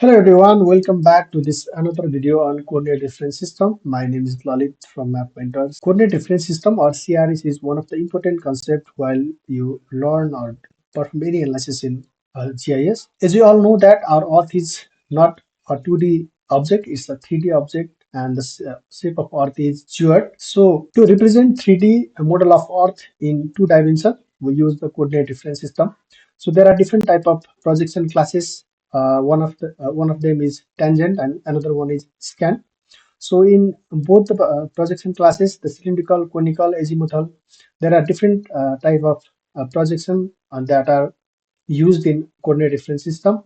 Hello everyone, welcome back to this another video on coordinate reference system. My name is Lalit from Map Mentors. Coordinate reference system or CRS is one of the important concepts while you learn or perform any analysis in GIS. As you all know that our Earth is not a 2D object, it's a 3D object and the shape of Earth is geoid. So to represent 3D model of Earth in two dimensions, we use the coordinate reference system. So there are different type of projection classes. One of them is tangent and another one is scan. So in both the projection classes, the cylindrical, conical, azimuthal, there are different type of projection that are used in coordinate reference system.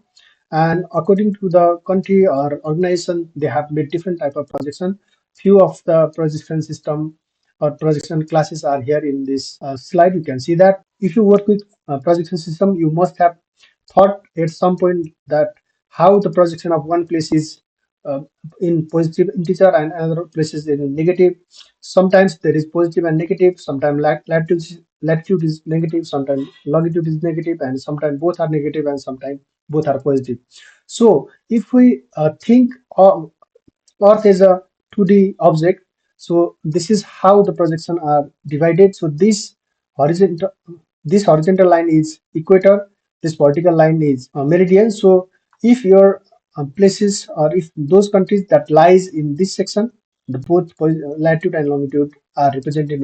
And according to the country or organization, they have made different type of projection. Few of the projection system or projection classes are here in this slide. You can see that if you work with projection system, you must have thought at some point that how the projection of one place is uh, in positive integer and another places in negative. Sometimes there is positive and negative. Sometimes latitude is negative. Sometimes longitude is negative, and sometimes both are negative, and sometimes both are positive. So if we think Earth is a 2D object, so this is how the projection are divided. So horizontal this horizontal line is equator, this vertical line is meridian. So if your places or if those countries that lies in this section, the both latitude and longitude are represented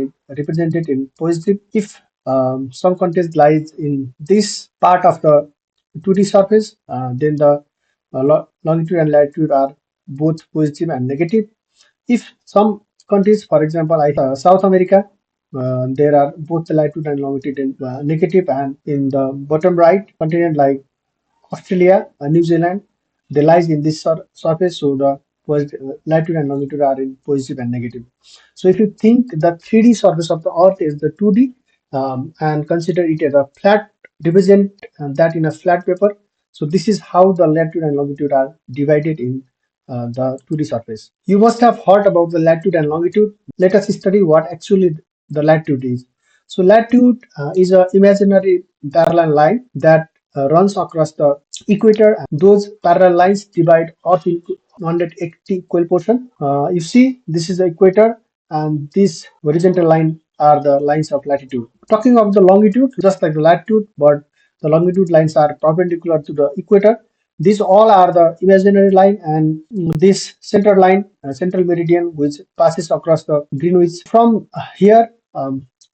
in positive. If some countries lies in this part of the 2D surface, then the longitude and latitude are both positive and negative. If some countries, for example, South America, there are both the latitude and longitude in, negative, and in the bottom right continent like Australia and New Zealand, they lies in this surface, so the latitude and longitude are in positive and negative. So if you think the 3D surface of the Earth is the 2D and consider it as a flat, represent that in a flat paper. So this is how the latitude and longitude are divided in the 2D surface. You must have heard about the latitude and longitude. Let us study what actually the latitude is. So latitude is a imaginary parallel line that runs across the equator. And those parallel lines divide Earth into 180 equal portion. You see, this is the equator, and this horizontal line are the lines of latitude. Talking of the longitude, just like the latitude, but the longitude lines are perpendicular to the equator. These all are the imaginary line, and this center line, central meridian, which passes across the Greenwich. From here,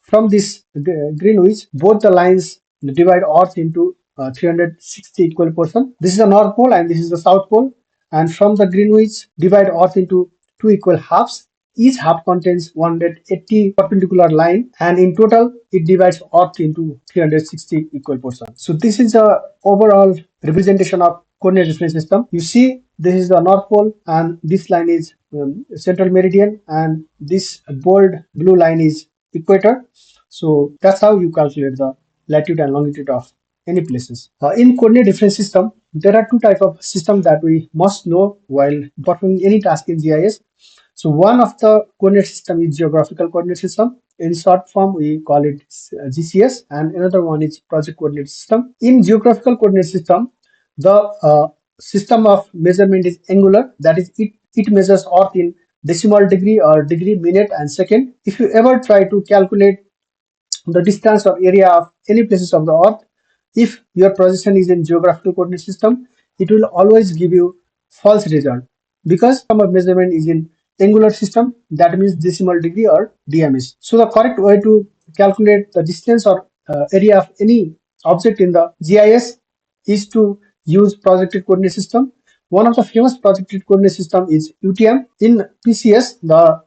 from this Greenwich, both the lines divide Earth into 360 equal portion. This is the North Pole and this is the South Pole. And from the Greenwich, divide Earth into two equal halves. Each half contains 180 perpendicular line, and in total, it divides Earth into 360 equal portions. So this is the overall representation of coordinate reference system. You see, this is the North Pole, and this line is central meridian, and this bold blue line is equator. So that's how you calculate the latitude and longitude of any places. In coordinate reference system, there are two types of system that we must know while performing any task in GIS. So one of the coordinate system is geographical coordinate system. In short form, we call it GCS, and another one is project coordinate system. In geographical coordinate system, the system of measurement is angular. That is, it measures Earth in decimal degree or degree, minute, and second. If you ever try to calculate the distance or area of any places of the Earth, if your projection is in geographical coordinate system, it will always give you false result because some measurement is in angular system, that means decimal degree or DMS. So the correct way to calculate the distance or area of any object in the GIS is to use projected coordinate system. One of the famous projected coordinate system is UTM. In PCS, the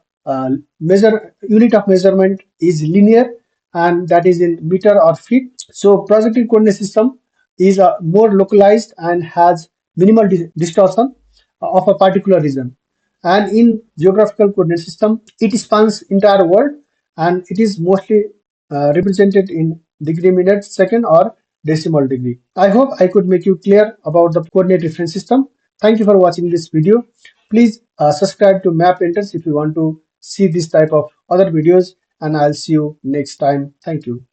measure unit of measurement is linear, and that is in meter or feet. So projected coordinate system is more localized and has minimal distortion of a particular region. And in geographical coordinate system, it spans entire world, and it is mostly represented in degree, minute, second, or decimal degree. I hope I could make you clear about the coordinate reference system. Thank you for watching this video. Please subscribe to Map Enters if you want to see this type of other videos, and I'll see you next time. Thank you.